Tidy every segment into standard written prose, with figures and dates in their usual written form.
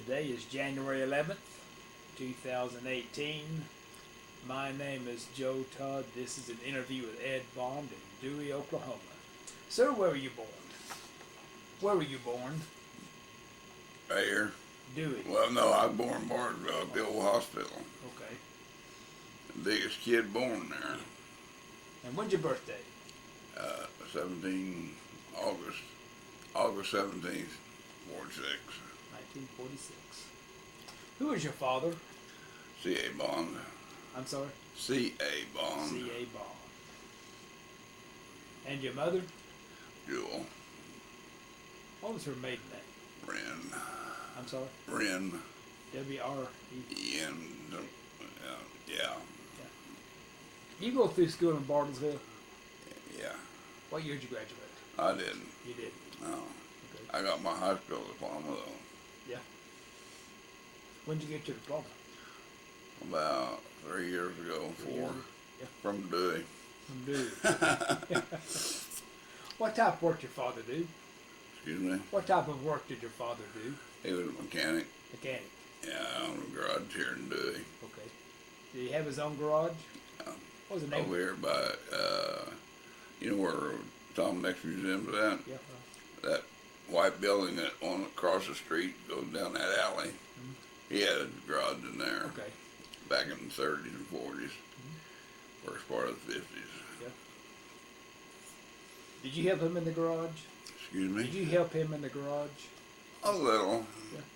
Today is January 11th, 2018. My name is Joe Todd. This is an interview with Ed Bond in Dewey, Oklahoma. Sir, where were you born? Where were you born? Right here. Dewey. Well, no, I was born in Bartlesville at the old hospital. Okay. The biggest kid born there. And when's your birthday? 17 August 17th, 46. 1946. Who is your father? C.A. Bond. I'm sorry? C.A. Bond. C.A. Bond. And your mother? Jewel. What was her maiden name? Wren. I'm sorry? Wren. W-R-E. E-N. Yeah. You go through school in Bartlesville? Yeah. What year did you graduate? I didn't. You did? No. Okay. I got my high school diploma though. Yeah. When did you get your diploma? About 3 years ago, 4. Yeah. From Dewey. From Dewey. What type of work did your father do? Excuse me? What type of work did your father do? He was a mechanic. Mechanic. Yeah, I own a garage here in Dewey. Okay. Did he have his own garage? What was the name? Over here by, you know where Tom Mix Museum's at? Yeah. That white building that on across the street goes down that alley. Mm-hmm. He had a garage in there. Okay. Back in the 30s and 40s. First part of the 50s. Yeah. Did you help him in the garage? Excuse me? Did you help him in the garage? A little.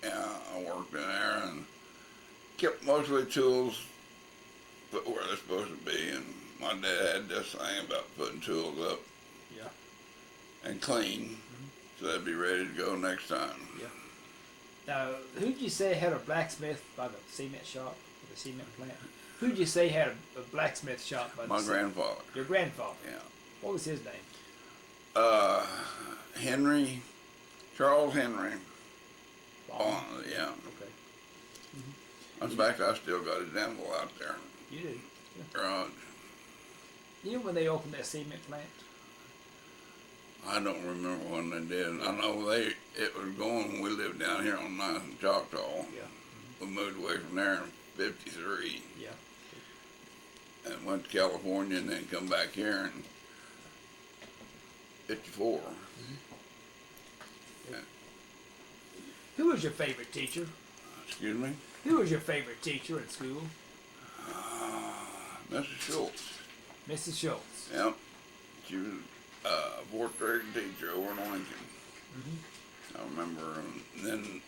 Yeah, I worked in there and kept mostly tools put where they're supposed to be. And my dad had this thing about putting tools up and clean so they'd be ready to go next time. Yeah. Now, who'd you say had a blacksmith by the cement shop, or the cement plant? Who'd you say had a blacksmith shop by the My grandfather. Your grandfather? Yeah. What was his name? Henry, Charles Henry. Bond. Yeah. Okay. In fact, I still got his anvil out there. You do? Yeah. Garage. You know when they opened that cement plant? I don't remember when they did. I know it was going when we lived down here on 9th and Choctaw. Yeah. We moved away from there in 53 Yeah. and went to California and then come back here in 54. Who was your favorite teacher? Excuse me? Who was your favorite teacher in school? Mrs. Schultz. Mrs. Schultz. Yep. She was a fourth grade teacher over in Lincoln. I remember her. And then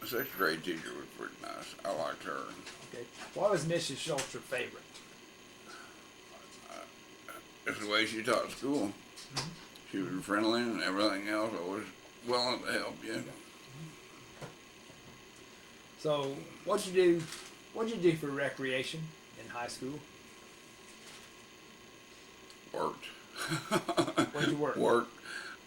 a sixth grade teacher was pretty nice. I liked her. Okay. Why was Mrs. Schultz your favorite? It's the way she taught school. She was friendly and everything else. Always willing to help you. So, what'd you do for recreation in high school? Worked. Where'd you work? Worked.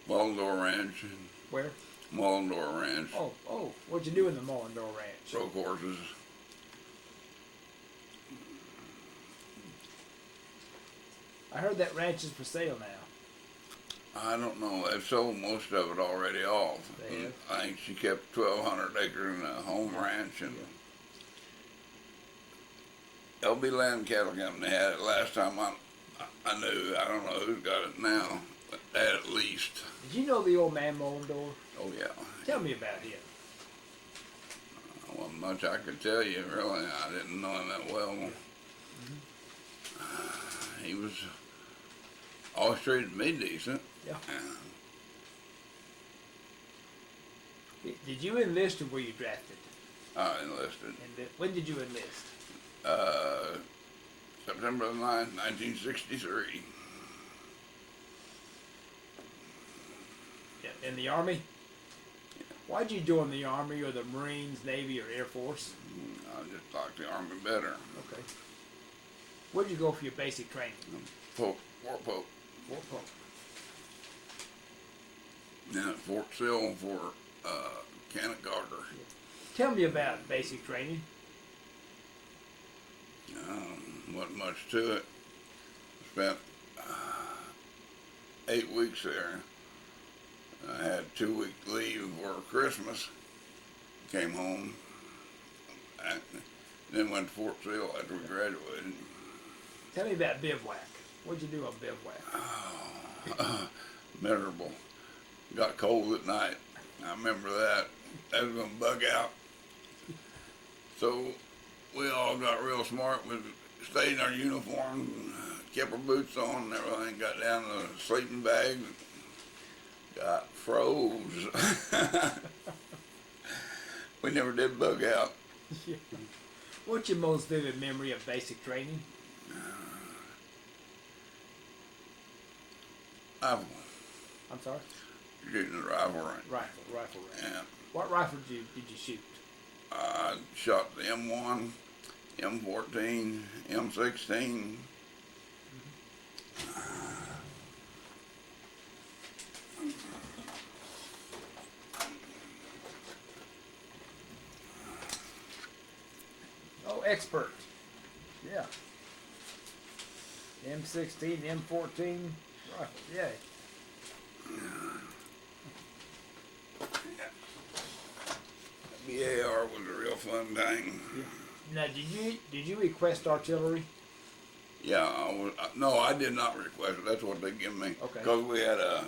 Mullendore Ranch. Where? Mullendore Ranch. Oh, what'd you do in the Mullendore Ranch? Broke horses. I heard that ranch is for sale now. I don't know. They've sold most of it already off. They have? I think she kept 1,200 acres in a home ranch, and LB Land Cattle Company had it last time I knew. I don't know who's got it now, but they had at least. Did you know the old man Mullendore? Oh yeah. Tell me about him. Wasn't much I could tell you, really. I didn't know him that well. He was always treated me decent. Yeah. Did you enlist or were you drafted? I enlisted. When did you enlist? September the 9th, 1963. In the Army? Why'd you join the Army or the Marines, Navy, or Air Force? I just liked the Army better. Okay. Where'd you go for your basic training? Fort Polk. Fort Polk. Then at Fort Sill for Cannock-Garter. Tell me about basic training. Wasn't much to it. Spent 8 weeks there. I had 2 week leave for Christmas. Came home. And then went to Fort Sill after we graduated. Tell me about bivouac. What'd you do on bivouac? Miserable. Got cold at night. I remember that. I was going to bug out. So we all got real smart. We stayed in our uniforms, kept our boots on and everything. Got down to the sleeping bags. Got froze. We never did bug out. Yeah. What's your most vivid memory of basic training? Rifle. I'm sorry? Shooting the rifle range. Rifle range. Yeah. What rifle did you shoot? I shot the M1, M14, M16. Oh, expert. Yeah. M16, M14 rifle. Yeah. BAR was a real fun thing. Now, did you request artillery? Yeah, no, I did not request it. That's what they give me. Okay. Because we had a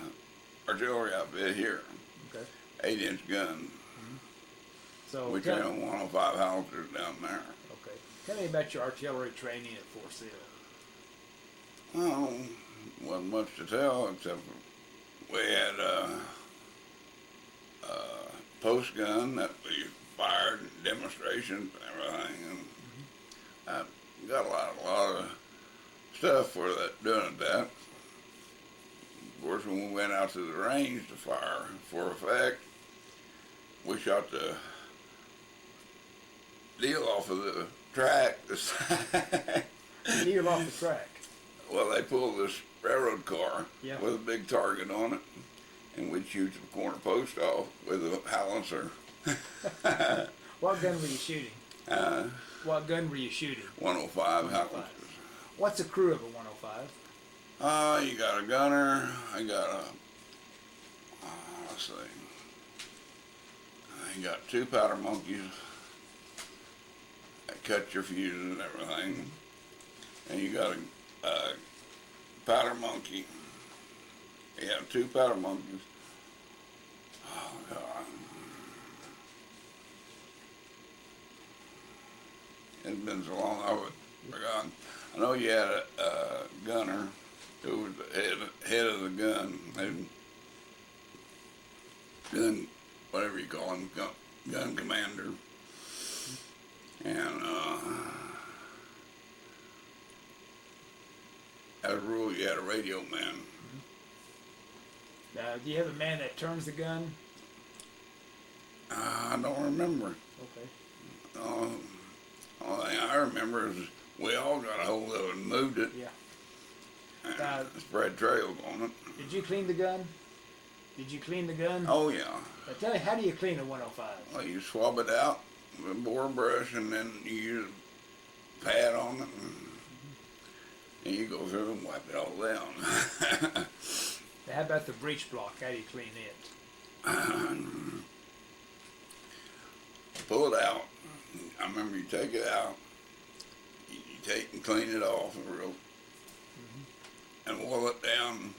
artillery outfit here. Okay. 8-inch gun. So We trained on 105 howitzers down there. Okay. Tell me about your artillery training at Fort Sill. Well, wasn't much to tell except we had a post gun that we fired in demonstrations and everything. And I got a lot of stuff for that, doing that. Of course, when we went out to the range to fire for effect, we shot the deal off of the track. Deal off the track. Well, they pulled this railroad car Yeah. with a big target on it, and we'd shoot the corner post off with a howitzer. What gun were you shooting? What gun were you shooting? 105 howitzers. What's the crew of a 105? You got a gunner. I got a. Let's see. You got 2 powder monkeys that cut your fuses and everything, and you got a powder monkey. You have 2 powder monkeys. Oh God. It's been so long I would forgot. I know you had a gunner who was the head of the gun. Gun, whatever you call him, gun commander. And as a rule, you had a radio man. Now, do you have a man that turns the gun? I don't remember. Okay. Only thing I remember is we all got a hold of it and moved it. Yeah. And spread trails on it. Did you clean the gun? Did you clean the gun? Oh yeah. Now tell me, how do you clean a 105? Well, you swab it out with a board brush, and then you use a pad on it, and you go through and wipe it all down. Now, how about the breech block? How do you clean it? Pull it out. I remember you take it out, you take and clean it off and wall it down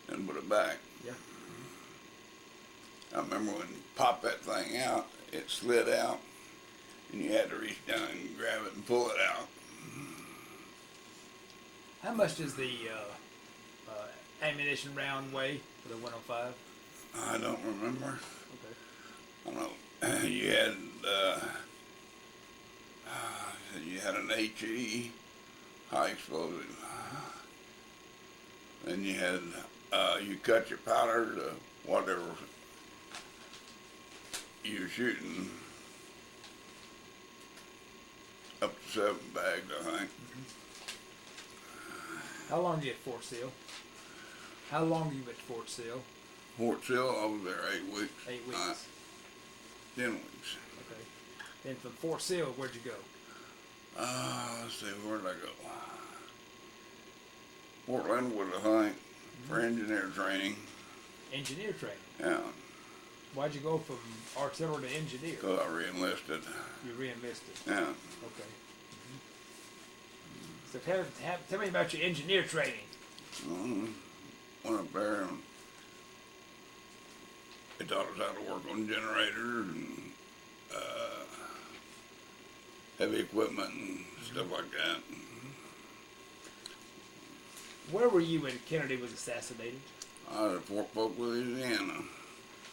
and put it back. Yeah. I remember when you pop that thing out, it slid out, and you had to reach down and grab it and pull it out. How much does the ammunition round weigh for the 105? I don't remember. Okay. I don't know. You had an HE, high explosive. Then you had, you cut your powder to whatever you were shooting, up to 7 bags, I think. How long were you at Fort Sill? How long were you at Fort Sill? Fort Sill, I was there 8 weeks. 8 weeks. 10 weeks. Okay. Then from Fort Sill, where'd you go? Let's see, where'd I go? Fort Linwood, I think, for engineer training. Engineer training. Yeah. Why'd you go from artillery to engineer? Because I re-enlisted. You re-enlisted. Yeah. Okay. So tell me about your engineer training. Went up there and they taught us how to work on generators and heavy equipment and stuff like that. Where were you when Kennedy was assassinated? I was at Fort Polk, Louisiana,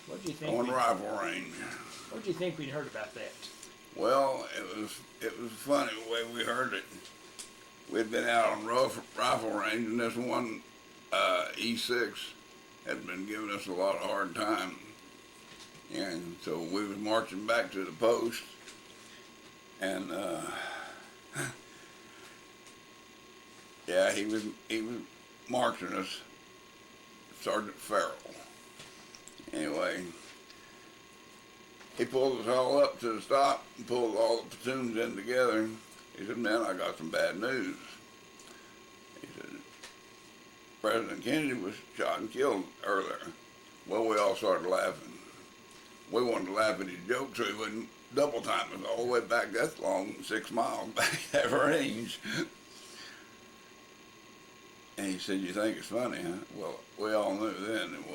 What did you think? on rifle range. What did you think we'd heard about that? Well, it was funny the way we heard it. We'd been out on rifle range, and this one E6 had been giving us a lot of hard time. And so we was marching back to the post, and yeah, he was marching us, Sergeant Farrell. Anyway, he pulled us all up to the stop and pulled all the platoons in together. He said, "Man, I got some bad news." He said, "President Kennedy was shot and killed earlier." Well, we all started laughing. We wanted to laugh at his joke so he wouldn't double time us all the way back. That's long, 6 miles back that range. And he said, "You think it's funny, huh?" Well, we all knew then it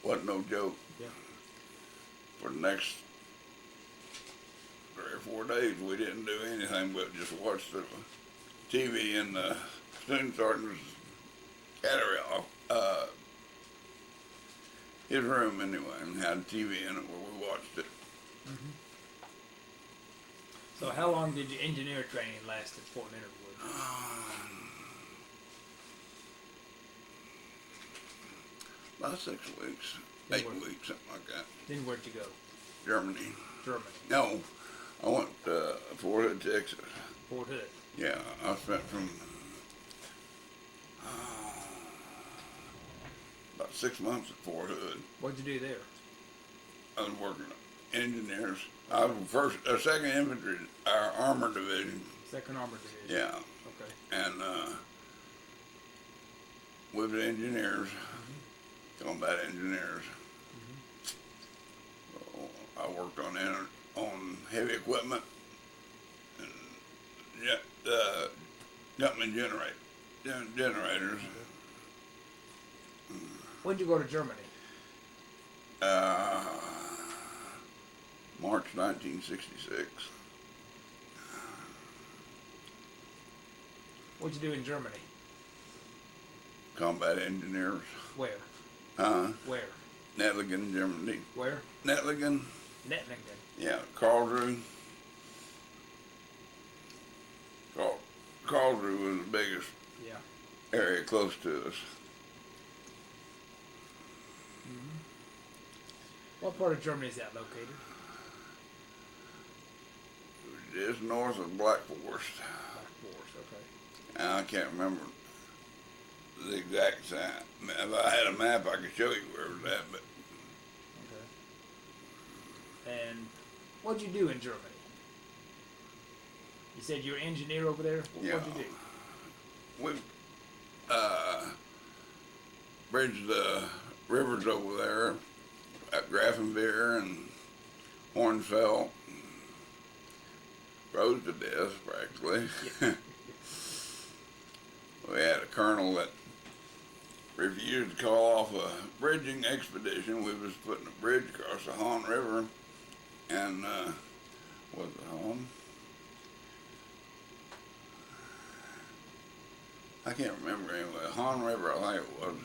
wasn't no joke. Yeah. For the next 3 or 4 days, we didn't do anything but just watch the TV in the platoon sergeant's his room anyway, and had a TV in it where we watched it. So how long did your engineer training last at Fort Leonard Wood? About 6 weeks, 8 weeks, something like that. Then where'd you go? Germany. Germany. No, I went to Fort Hood, Texas. Fort Hood. Yeah, I spent from about 6 months at Fort Hood. What'd you do there? I was working engineers. I was second infantry, our armor division. Second Armored Division. Yeah, Okay. and we were engineers, combat engineers. So I worked on heavy equipment and jumping generators. When'd you go to Germany? March 1966. What'd you do in Germany? Combat engineers. Where? Where? Nettlingen, Germany. Where? Nettlingen. Nettlingen. Yeah, Karlsruhe. Karlsruhe was the biggest Yeah. area close to us. What part of Germany is that located? Just north of Black Forest. Black Forest, okay. And I can't remember the exact sign. If I had a map, I could show you where it was at, but Okay. And what'd you do in Germany? You said you were an engineer over there? Yeah. What'd you do? we bridged the rivers over there at Grafenwehr and Hornfeld. Froze to death, practically. Yeah. We had a colonel that refused to call off a bridging expedition. We was putting a bridge across the Han River, and was it Han? I can't remember anyway. Han River, I think it was.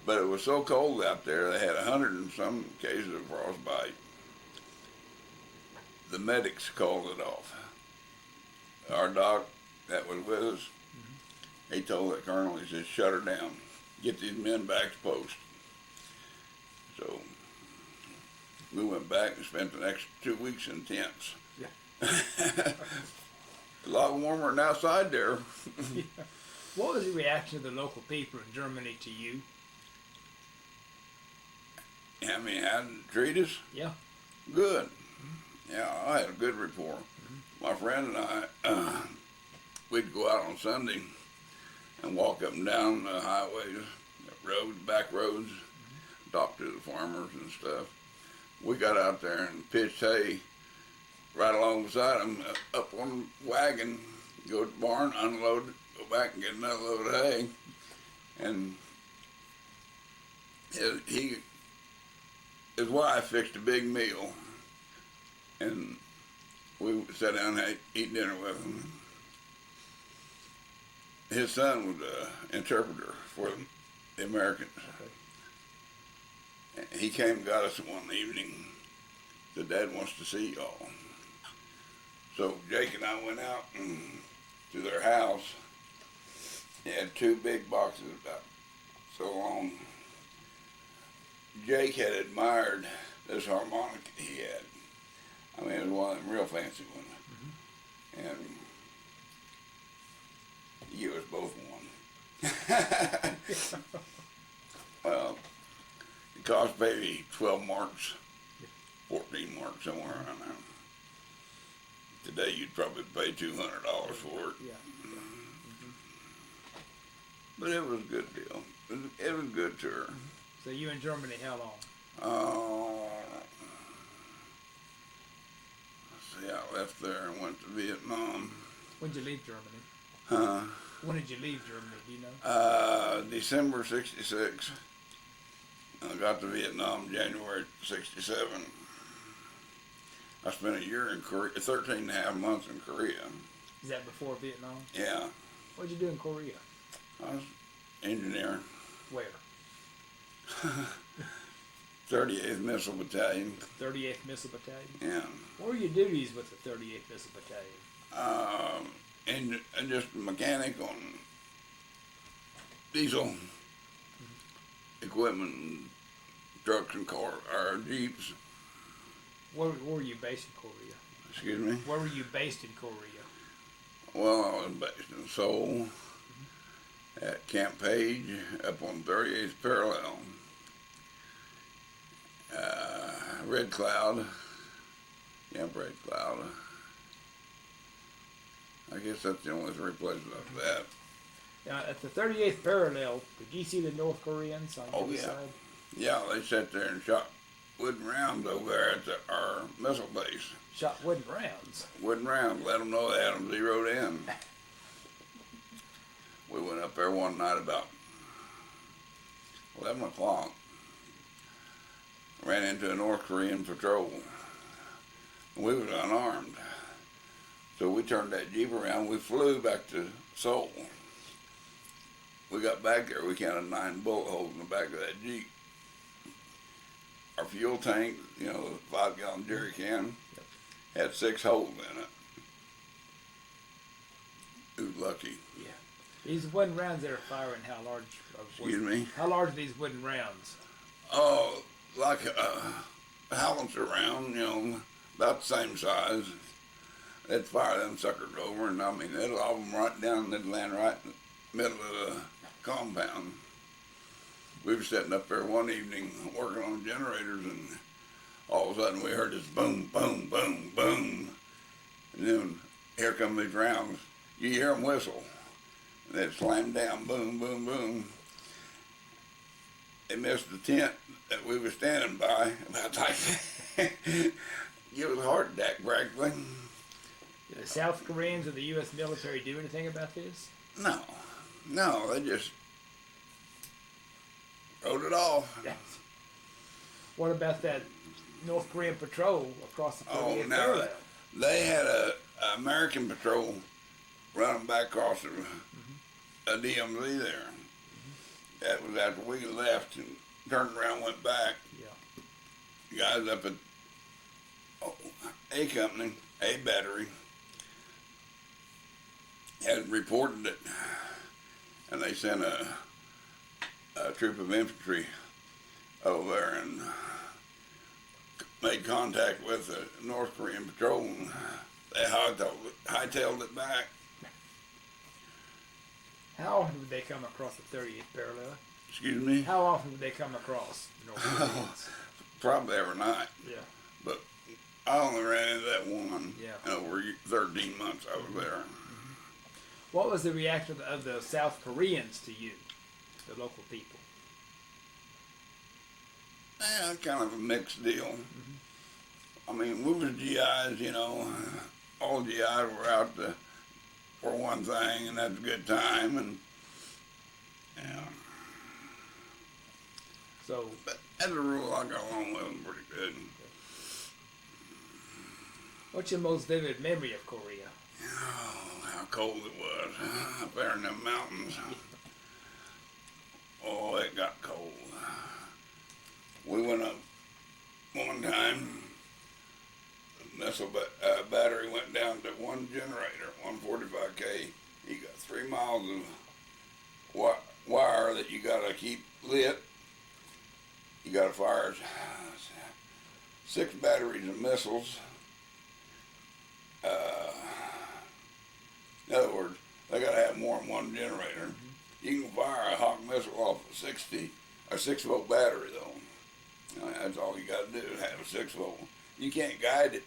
But it was so cold out there, they had 100 and some cases of frostbite. The medics called it off. Our doc that was with us, he told that colonel, he said, "Shut her down. Get these men back to post." So we went back and spent the next 2 weeks in tents. Yeah. A lot warmer than outside there. Yeah. What was the reaction of the local people in Germany to you? I mean, how did they treat us? Yeah. Good. Yeah, I had a good rapport. My friend and I, we'd go out on Sunday and walk up and down the highways roads, back roads, talked to the farmers and stuff. We got out there and pitched hay right alongside them, up on the wagon, go to the barn, unload it, go back and get another load of hay. And his wife fixed a big meal, and we sat down and eat dinner with him. His son was an interpreter for the Americans. Okay. He came and got us one evening. Said, "Dad wants to see y'all." So Jake and I went out to their house. They had two big boxes about so long. Jake had admired this harmonica he had. I mean, it was one of them real fancy ones. Mm-hmm. And he gave us both one. Well, it cost maybe 12 marks, 14 marks, somewhere around there. Today you'd probably pay $200 for it. Yeah. Mm-hmm. But it was a good deal. It was a good tour. So you in Germany how long? Let's see, I left there and went to Vietnam. When did you leave Germany? Huh? When did you leave Germany, do you know? December 66. I got to Vietnam January 67. I spent a year in Korea, 13 and a half months in Korea. Is that before Vietnam? Yeah. What did you do in Korea? I was engineering. Where? 38th Missile Battalion. 38th Missile Battalion? Yeah. What were your duties with the 38th Missile Battalion? And just a mechanic on diesel equipment, trucks and cars, or jeeps. Where were you based in Korea? Excuse me? Where were you based in Korea? Well, I was based in Seoul, at Camp Page, up on 38th parallel. Red Cloud, Camp Red Cloud. I guess that's the only three places I've been at. Now, at the 38th parallel, did you see the North Koreans on the side? Yeah, they sat there and shot wooden rounds over there at our missile base. Shot wooden rounds? Wooden rounds, let them know they had them zeroed in. We went up there one night about 11 o'clock. Ran into a North Korean patrol. We was unarmed. So we turned that Jeep around, we flew back to Seoul. We got back there, we counted 9 bullet holes in the back of that Jeep. Our fuel tank, you know, the 5-gallon jerry can, had 6 holes in it. It was lucky. Yeah. These wooden rounds that are firing, how large? Excuse me? How large are these wooden rounds? Oh, like a howitzer round, you know, about the same size. They'd fire them suckers over, and I mean, they'd all them right down, they'd land right in the middle of the compound. We were sitting up there one evening working on generators, and all of a sudden we heard this boom, boom, boom, boom. And then here come these rounds. You hear them whistle. And they'd slam down, boom, boom, boom. They missed the tent that we were standing by, about like give us a heart attack practically. Did the South Koreans or the U.S. military do anything about this? No, they just wrote it off. What about that North Korean patrol across the 38th parallel? They had a American patrol running back across a DMZ there. That was after we left and turned around and went back. Yeah. Guys up at A Company, A Battery, had reported it, and they sent a troop of infantry over there and made contact with the North Korean patrol, and they hightailed it back. How often would they come across the 38th parallel? Excuse me? How often would they come across the North Koreans? Probably every night. Yeah. But I only ran into that one in over 13 months I was there. Mm-hmm. What was the reaction of the South Koreans to you, the local people? Yeah, kind of a mixed deal. I mean, we was GIs, you know. All GIs were out for one thing, and that's a good time. And yeah, So, but as a rule, I got along with them pretty good. what's your most vivid memory of Korea? Oh, how cold it was up there in them mountains. Oh, it got cold. We went up one time. The missile battery went down to one generator, 145K. You got 3 miles of wire that you got to keep lit. You got to fire 6 batteries of missiles. In other words, they got to have more than one generator. You can fire a Hawk missile off a 6-volt battery though. You know, that's all you got to do is have a 6-volt. You can't guide it,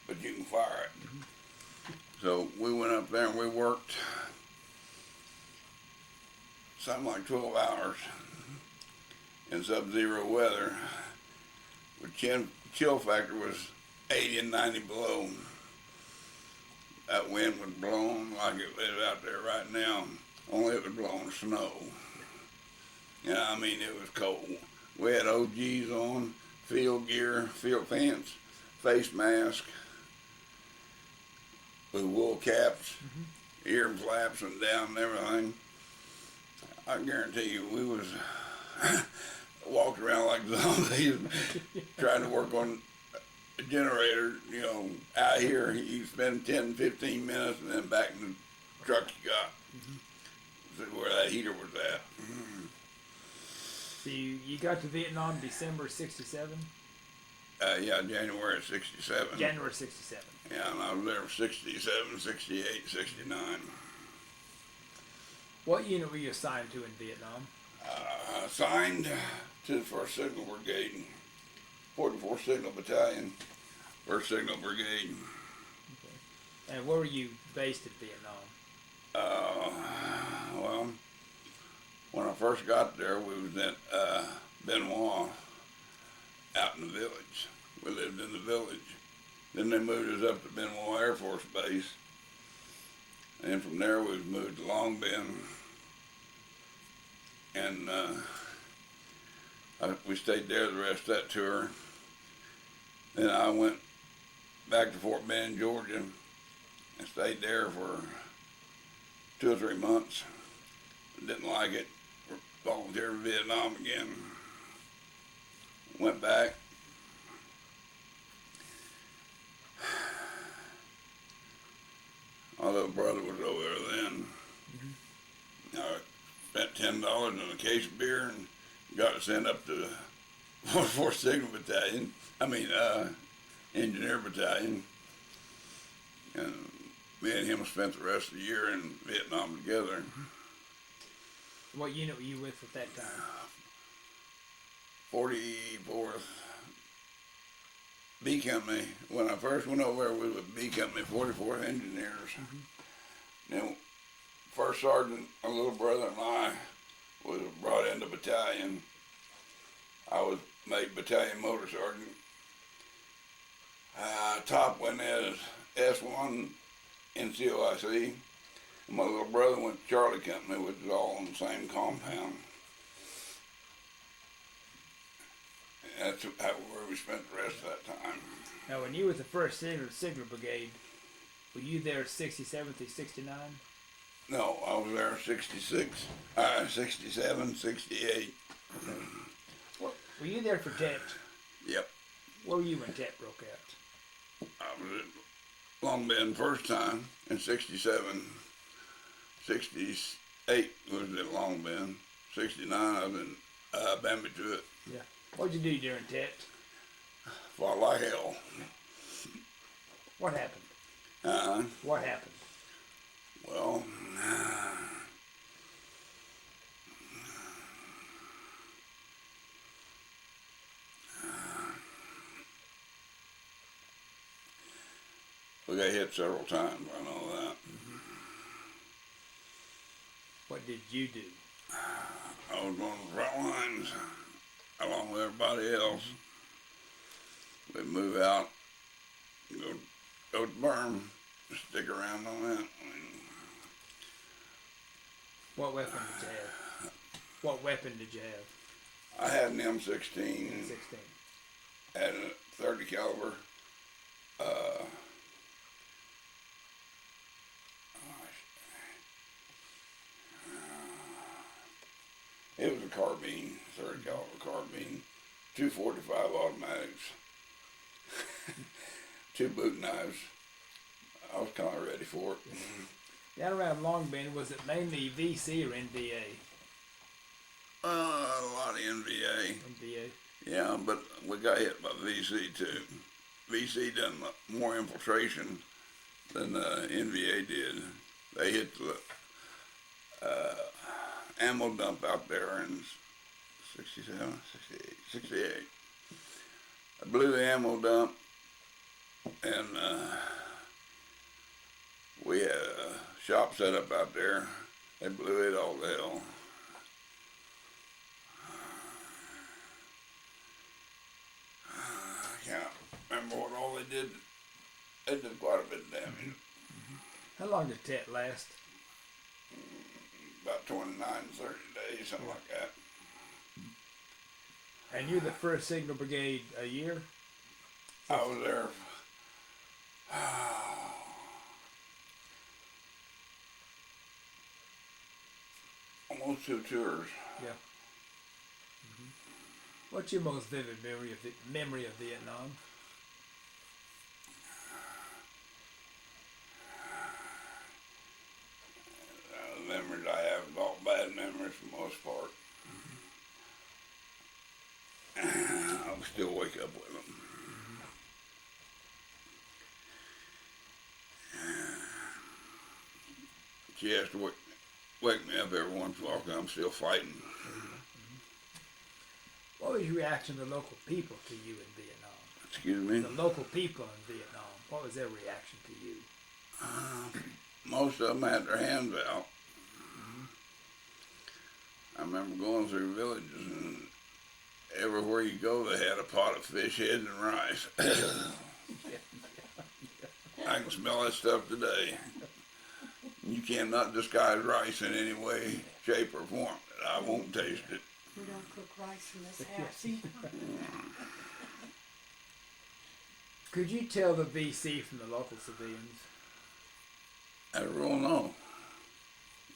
but you can fire it. So we went up there and we worked something like 12 hours in sub-zero weather. The chill factor was 80 and 90 below. That wind was blowing like it is out there right now, only it was blowing snow. You know, I mean, it was cold. We had OGs on, field gear, field pants, face mask, with wool caps, ear flaps and down and everything. I guarantee you, we was walked around like zombies trying to work on a generator, you know, out here you spend 10, 15 minutes and then back in the truck you got. See where that heater was at. So you got to Vietnam December 67? Yeah, January of 67. January 67. Yeah, and I was there for 67, 68, 69. What unit were you assigned to in Vietnam? Assigned to the 1st Signal Brigade, 44th Signal Battalion, 1st Signal Brigade. Okay. And where were you based in Vietnam? Well, when I first got there, we was in Benoit, out in the village. We lived in the village. Then they moved us up to Benoit Air Force Base. And from there we was moved to Long Binh. And we stayed there the rest of that tour. Then I went back to Fort Bend, Georgia, and stayed there for 2 or 3 months. Didn't like it. Volunteered for Vietnam again. Went back. My little brother was over there then. I spent $10 on a case of beer and got sent up to 44th Signal Battalion. Engineer Battalion. And me and him spent the rest of the year in Vietnam together. What unit were you with at that time? 44th B Company. When I first went over there, we was with B Company, 44th Engineers. Then First Sergeant, my little brother and I was brought into battalion. I was made Battalion Motor Sergeant. Top went as S1 NCOIC. And my little brother went to Charlie Company, which is all on the same compound. And that's where we spent the rest of that time. Now, when you were the 1st Signal Brigade, were you there 67 through 69? No, I was there 66, 67, 68. Well, were you there for Tet? Yep. Where were you when Tet broke out? I was at Long Binh first time in 67. 68 was at Long Binh. 69 I was in Bambi to it. Yeah. What'd you do during Tet? Fought like hell. What happened? What happened? Well, we got hit several times, I know that. What did you do? I was on the front lines. along with everybody else. We move out, go to Burn, stick around on that. What weapon did you have? What weapon did you have? I had an M16. M16. Had a 30 caliber. It was a carbine, 30 caliber carbine, 245 automatics, 2 boot knives. I was kind of ready for it. Down around Long Bend, was it mainly VC or NVA? A lot of NVA. NVA. Yeah, but we got hit by VC too. VC done more infiltration than NVA did. They hit the ammo dump out there in 67, 68, 68. I blew the ammo dump, and we had a shop set up out there. They blew it all to hell. I can't remember what all they did. They did quite a bit of damage. How long did Tet last? About 29, 30 days, something like that. And you're the 1st Signal Brigade a year? I was there almost 2 tours. Yeah. What's your most vivid memory of Vietnam? The memories I have is all bad memories for the most part. I will still wake up with them. She has to wake me up every once in a while because I'm still fighting. What was your reaction to the local people to you in Vietnam? Excuse me? The local people in Vietnam, what was their reaction to you? Most of them had their hands out. I remember going through villages, and everywhere you go, they had a pot of fish heads and rice. I can smell that stuff today. You cannot disguise rice in any way, shape, or form. I won't taste it. We don't cook rice in this house either. Could you tell the VC from the local civilians? I don't know.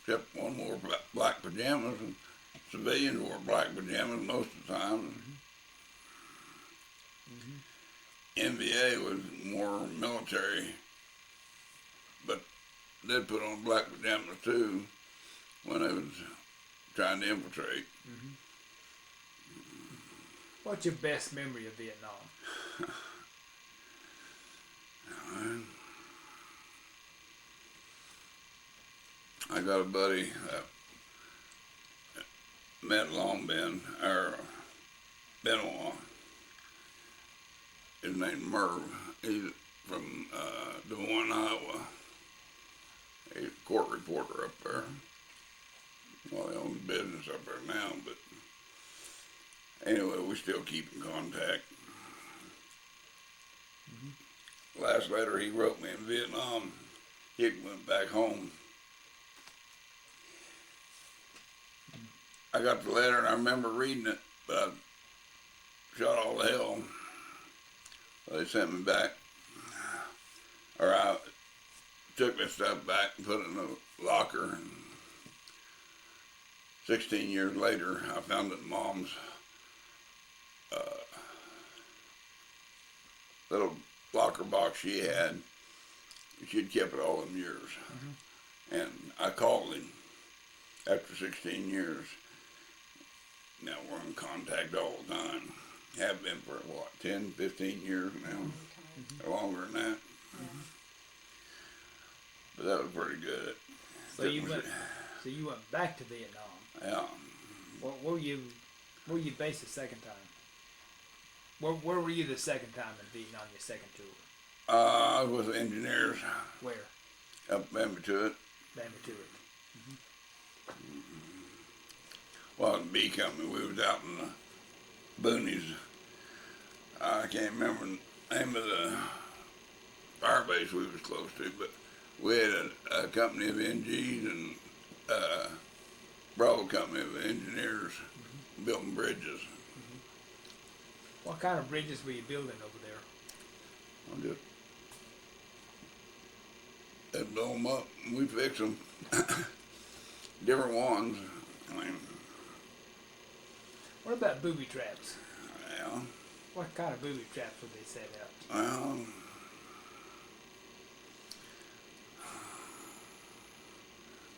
Except one wore black pajamas, and civilians wore black pajamas most of the time. NVA was more military, but they put on black pajamas too when they was trying to infiltrate. What's your best memory of Vietnam? I got a buddy that met Long Bend, or Benoit. His name's Merv. He's from Des Moines, Iowa. He's a court reporter up there. Well, he owns a business up there now, but anyway, we still keep in contact. Last letter he wrote me in Vietnam, he went back home. I got the letter and I remember reading it, but I shot all to hell. So they sent me back, or I took my stuff back and put it in the locker. And 16 years later, I found it in Mom's little locker box she had. She'd kept it all them years. And I called him after 16 years. Now we're in contact all the time. Have been for what, 10, 15 years now? Or longer than that. But that was pretty good. So you went back to Vietnam. Yeah. Where were you based the second time? Where were you the second time in Vietnam, your second tour? I was with engineers. Where? Up Bambi-Tuit. Bambi-Tuit. Well, in B Company, we was out in boonies. I can't remember the name of the fire base we was close to, but we had a company of NGs and Bravo company of engineers building bridges. What kind of bridges were you building over there? I just they'd blow them up and we fix them. Different ones. I mean, What about booby traps? yeah. What kind of booby traps would they set out? Well,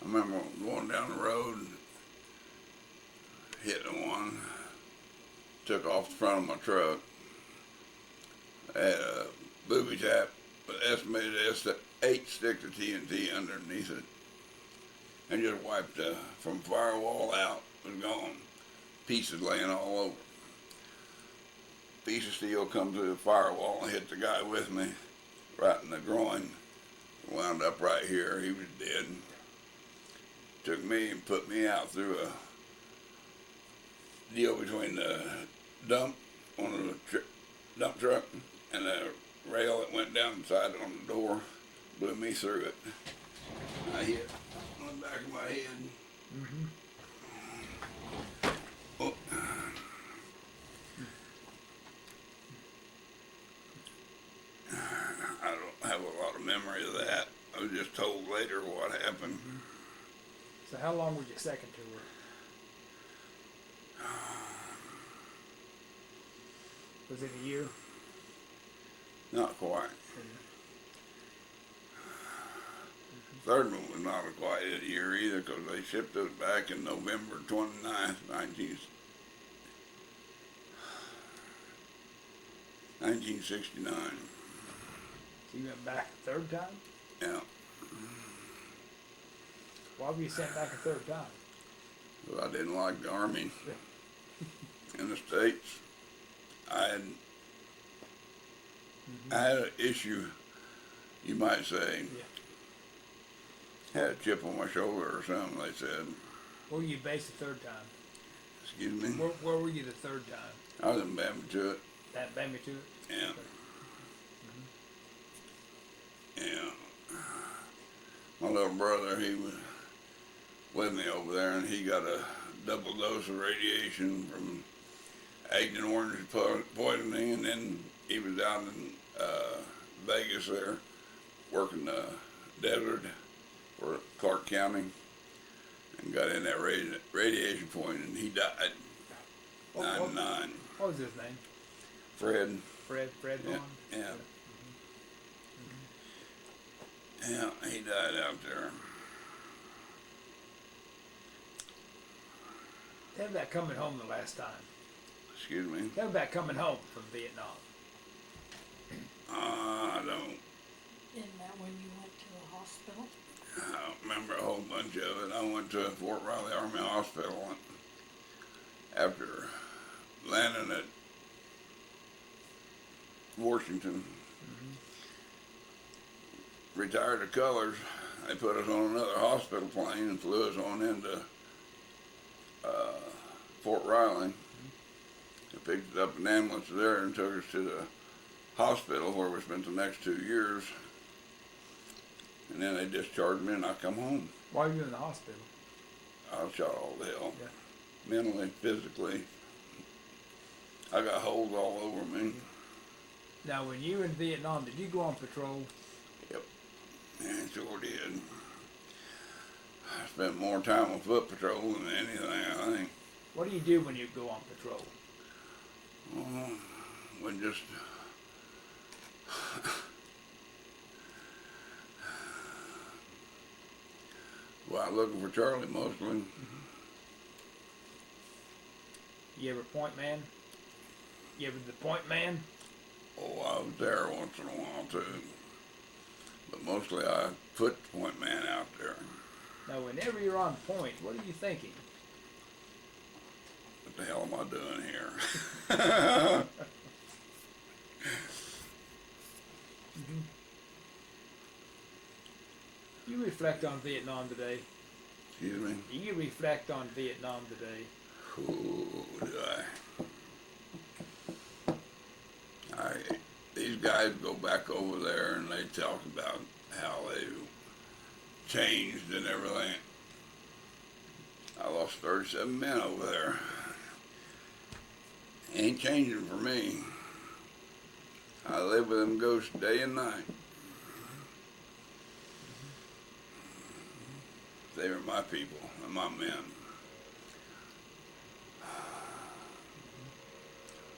I remember going down the road, hitting one, took off the front of my truck. I had a booby trap, but estimated 8 sticks of TNT underneath it, and just wiped from firewall out. Was gone. Pieces laying all over. Piece of steel come through the firewall and hit the guy with me right in the groin. Wound up right here. He was dead. Took me and put me out through a deal between the dump on the dump truck and the rail that went down the side on the door. Blew me through it. I hit on the back of my head. Oh. I don't have a lot of memory of that. I was just told later what happened. So how long was your second tour? Was it a year? Not quite. Third one was not quite a year either because they shipped us back in November 29th, 1969. So you went back a third time? Yeah. Why were you sent back a third time? Well, I didn't like the Army in the States. I had an issue, you might say. Yeah. Had a chip on my shoulder or something, they said. Where were you based the third time? Excuse me? Where were you the third time? I was in Bambi. That Bambi to it? Yeah. Yeah. My little brother, he was with me over there, and he got a double dose of radiation from Agent Orange poisoning, and then he was down in Vegas there, working the desert for Clark County, and got in that radiation point, and he died. 99. What was his name? Fred. Fred Yeah. Vaughn? Yeah. Yeah, he died out there. Tell me about coming home the last time. Excuse me. Tell me about coming home from Vietnam. I don't. Isn't that when you went to the hospital? I don't remember a whole bunch of it. I went to Fort Riley Army Hospital after landing at Washington. Retired to colors. They put us on another hospital plane and flew us on into Fort Riley. They picked us up in an ambulance there and took us to the hospital where we spent the next 2 years. And then they discharged me and I come home. Why were you in the hospital? I was shot all to hell. Yeah. Mentally, physically. I got holes all over me. Now, when you were in Vietnam, did you go on patrol? Yep. Yeah, sure did. I spent more time on foot patrol than anything, I think. What do you do when you go on patrol? We just go out looking for Charlie mostly. You ever point man? You ever the point man? Oh, I was there once in a while too. But mostly I put the point man out there. Now, whenever you're on point, what are you thinking? What the hell am I doing here? You reflect on Vietnam today. Excuse me? Do you reflect on Vietnam today? Oh, do I? guys go back over there and they talk about how they changed and everything. I lost 37 men over there. Ain't changing for me. I live with them ghosts day and night. They were my people and my men.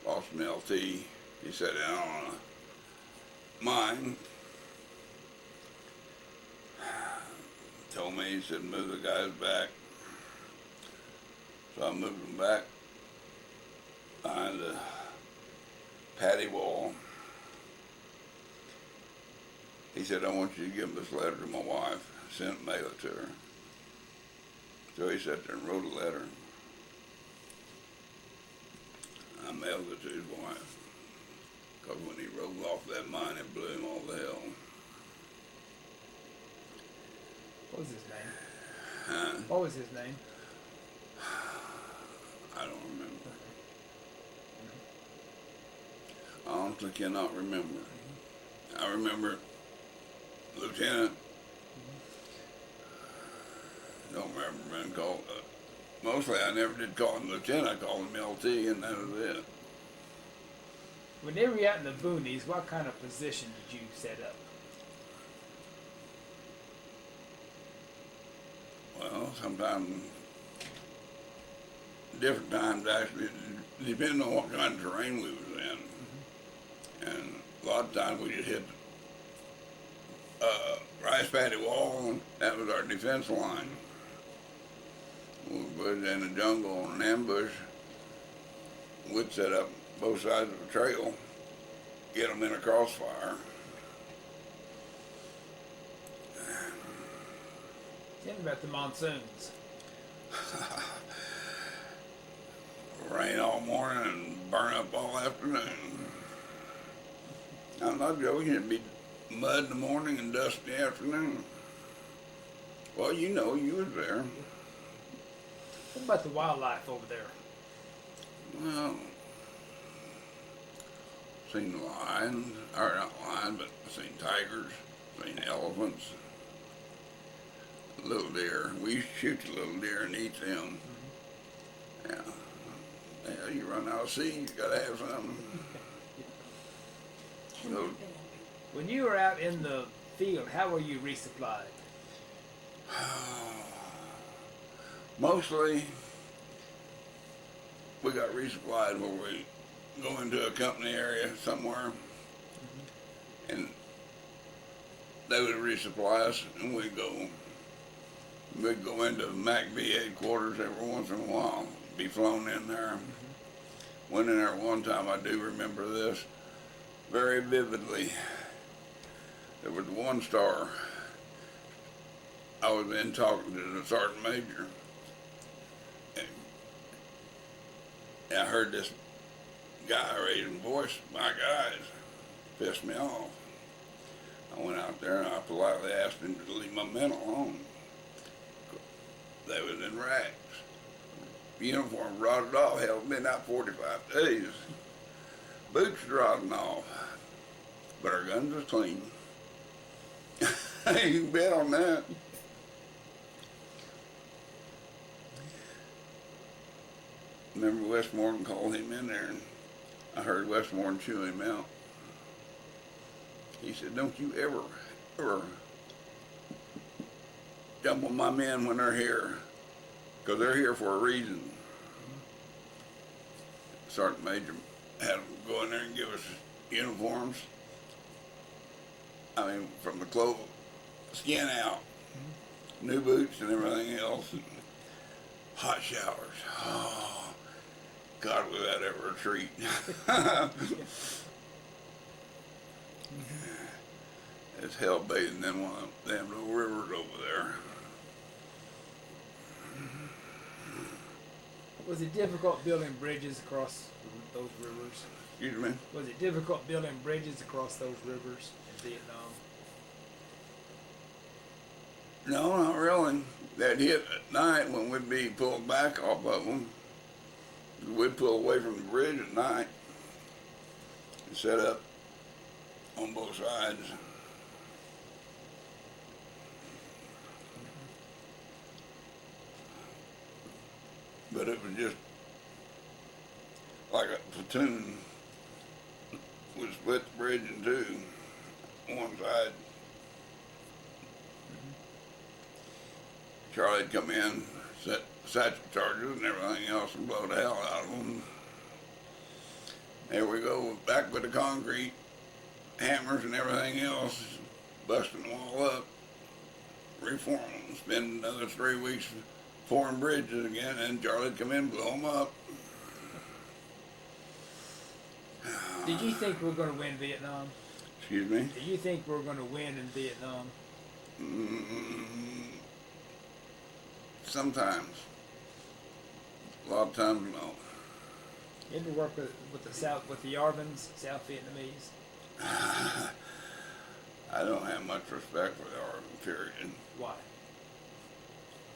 Lost an LT. He sat down on a mine. Told me, he said, move the guys back. So I moved them back behind the paddy wall. He said, I want you to give this letter to my wife. Mail it to her. So he sat there and wrote a letter. I mailed it to his wife. Because when he rolled off that mine, it blew him all to hell. What was his name? Huh? What was his name? I don't remember. I honestly cannot remember. I remember Lieutenant. Don't remember being called. Mostly I never did call him Lieutenant. I called him LT, and that was it. When they were out in the boonies, what kind of position did you set up? Well, sometimes, different times actually, depending on what kind of terrain we was in. And a lot of times we just hit rice paddy wall, and that was our defense line. We put it in the jungle on an ambush. We'd set up both sides of the trail, get them in a crossfire. Tell me about the monsoons. Rain all morning and burn up all afternoon. I'm not joking, it'd be mud in the morning and dust in the afternoon. Well, you know, you was there. What about the wildlife over there? Well, seen lions, or not lions, but seen tigers, seen elephants, little deer. We used to shoot the little deer and eat them. Yeah. Yeah, you run out of seed, you gotta have some. So, When you were out in the field, how were you resupplied? mostly, we got resupplied where we go into a company area somewhere, and they would resupply us, and we'd go into MACV headquarters every once in a while, be flown in there. Went in there one time, I do remember this very vividly. There was one star. I was in talking to the sergeant major, and I heard this guy raising voice, my guys, pissed me off. I went out there and I politely asked him to leave my men alone. They was in racks. Uniform rotted off, hell, been out 45 days. Boots rotting off, but our guns was clean. You can bet on that. Remember Westmoreland called him in there, and I heard Westmoreland chew him out. He said, don't you ever jump on my men when they're here, because they're here for a reason. Sergeant Major had them go in there and give us uniforms. I mean, from the clothes, skin out, new boots and everything else, and hot showers. Oh, God, was that ever a treat. It's hell bathing in one of them little rivers over there. Was it difficult building bridges across those rivers? Excuse me? Was it difficult building bridges across those rivers in Vietnam? No, not really. They'd hit at night when we'd be pulled back off of them. We'd pull away from the bridge at night and set up on both sides. But it was just like a platoon would split the bridge in two. One side, Charlie'd come in, set satchel charges and everything else and blow the hell out of them. There we go, back with the concrete, hammers and everything else, busting them all up, reform them, spend another 3 weeks pouring bridges again, and Charlie'd come in, blow them up. Did you think we were going to win Vietnam? Excuse me? Did you think we were going to win in Vietnam? Sometimes. A lot of times, no. You ever work with the Yarvins, South Vietnamese? I don't have much respect for the Army, period. Why?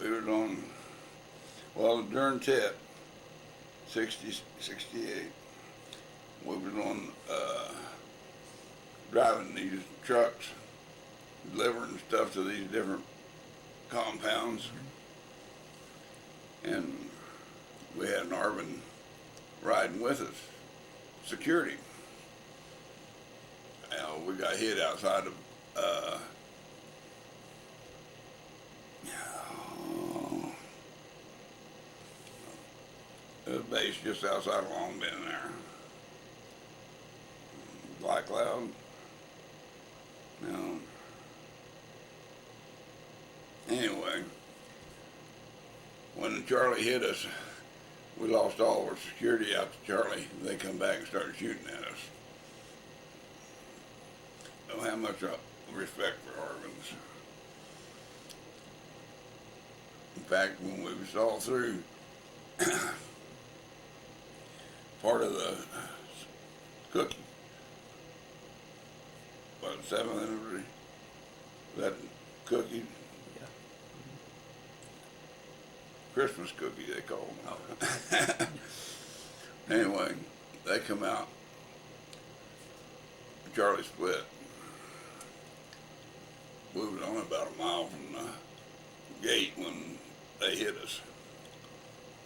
We was on, well, during Tet, 60, 68, we was on, driving these trucks, delivering stuff to these different compounds. And we had an Arvin riding with us, security. We got hit outside of the base just outside of Long Bend there. Black Cloud. Anyway, when Charlie hit us, we lost all our security out to Charlie. They come back and started shooting at us. Don't have much respect for Arvins. In fact, when we was all through, part of the cookie, what, 7th Infantry, that cookie, Yeah. Christmas cookie they call them. Oh. Anyway, they come out. Charlie split. We was only about a mile from the gate when they hit us.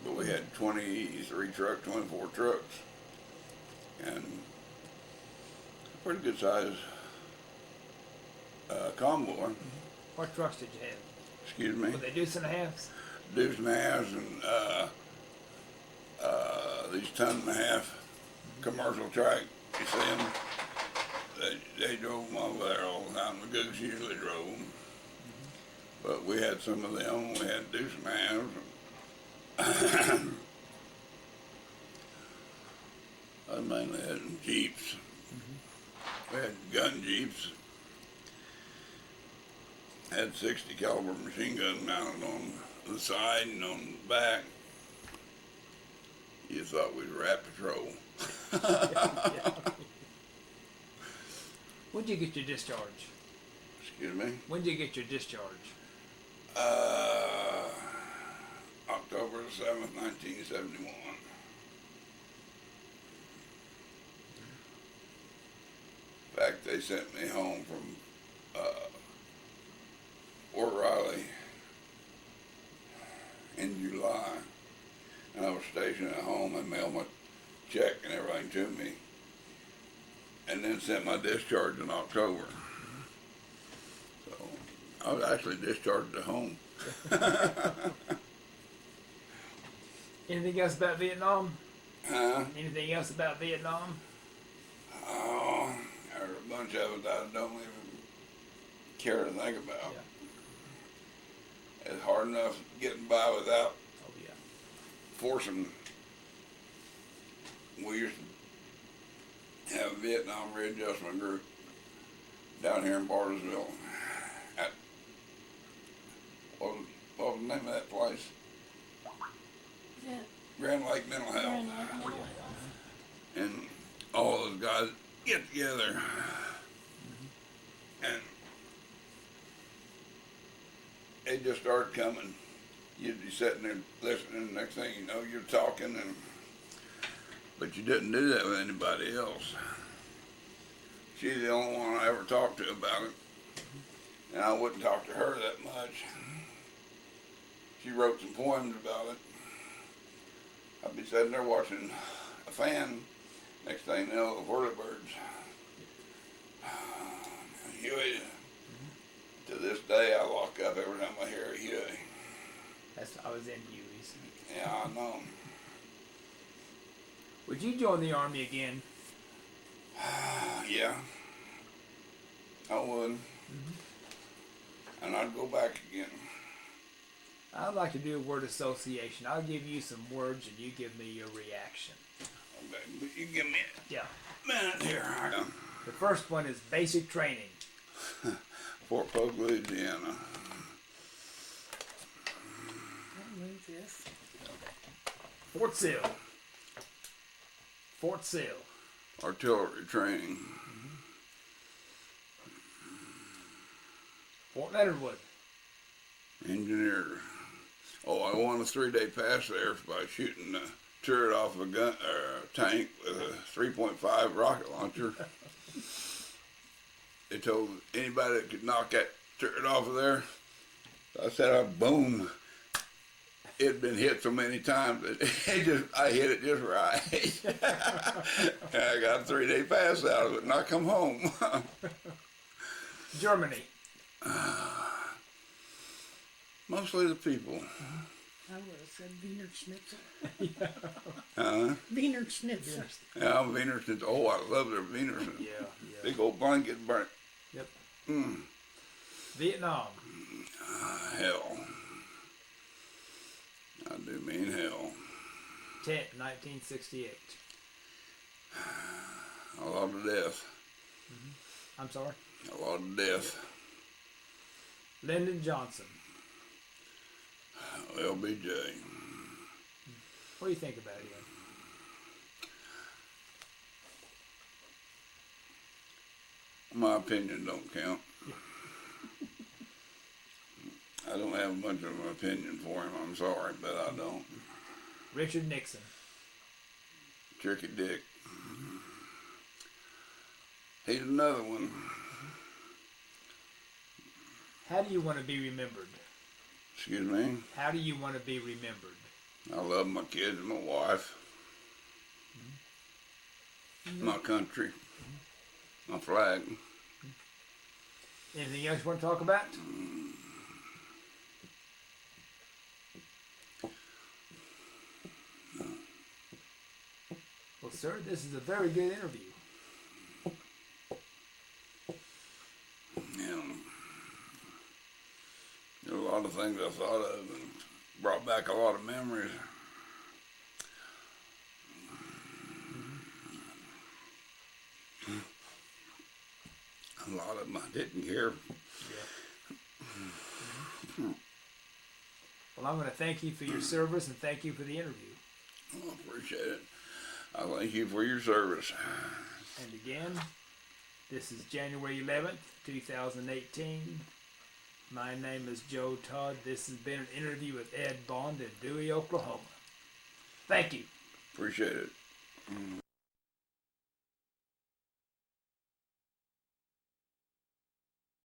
But we had 23 trucks, 24 trucks, and a pretty good size convoy. What trucks did you have? Excuse me. Were they deuce and a halves? Deuce and a halves and these ton and a half commercial track. You see them? They drove them over there all the time. The Goose usually drove them. But we had some of them. We had deuce and a halves. I mainly had Jeeps. We had gun Jeeps. Had 60 caliber machine guns mounted on the side and on the back. You thought we were at patrol. Yeah. When did you get your discharge? Excuse me? When did you get your discharge? October 7th, 1971. In fact, they sent me home from Fort Riley in July, and I was stationed at home and mailed my check and everything to me, and then sent my discharge in October. So I was actually discharged at home. Anything else about Vietnam? Huh? Anything else about Vietnam? Oh, there's a bunch of it that I don't even care to think about. Yeah. It's hard enough getting by without Oh yeah. forcing. We used to have a Vietnam readjustment group down here in Bartlesville. At, what was the name of that place? Yeah. Grand Lake Mental Health. Grand Lake Mental And all those guys get together and they just started coming. You'd be sitting there listening, and next thing you know, you're talking, but you didn't do that with anybody else. She's the only one I ever talked to about it. And I wouldn't talk to her that much. She wrote some poems about it. I'd be sitting there watching a fan. Next thing you know, the whirlybirds. Huey, to this day, I lock up every time I hear a Huey. I was in Huey's. Yeah, I know. Would you join the Army again? Yeah, I would. And I'd go back again. I'd like to do a word association. I'll give you some words and you give me your reaction. Okay, but you give me Yeah. a minute here. The first one is basic training. Fort Polk, Louisiana. I'll move this. Fort Sill. Fort Sill. Artillery training. Fort Leonard Wood. Engineer. Oh, I won a 3-day pass there by shooting a turret off a gun or a tank with a 3.5 rocket launcher. They told anybody that could knock that turret off of there. I said, boom. It had been hit so many times that I hit it just right. And I got a 3-day pass out of it, and I come home. Germany. Mostly the people. I would have said Wiener Schnitzel. Huh? Wiener Schnitzel. Yeah, Wiener Schnitzel. Oh, I love their Wiener Schnitzel. Yeah. Big old blanket burnt. Yep. Mm. Vietnam. Hell. I do mean hell. Tet, 1968. A lot of death. I'm sorry. A lot of death. Lyndon Johnson. LBJ. What do you think about him? My opinion don't count. I don't have much of an opinion for him. I'm sorry, but I don't. Richard Nixon. Tricky Dick. He's another one. How do you want to be remembered? Excuse me? How do you want to be remembered? I love my kids and my wife. My country. My flag. Anything else you want to talk about? Well, sir, this is a very good interview. Yeah. There are a lot of things I thought of and brought back a lot of memories. A lot of them I didn't hear. Well, I'm going to thank you for your service and thank you for the interview. I appreciate it. I thank you for your service. And again, this is January 11th, 2018. My name is Joe Todd. This has been an interview with Ed Bond in Dewey, Oklahoma. Thank you. Appreciate it.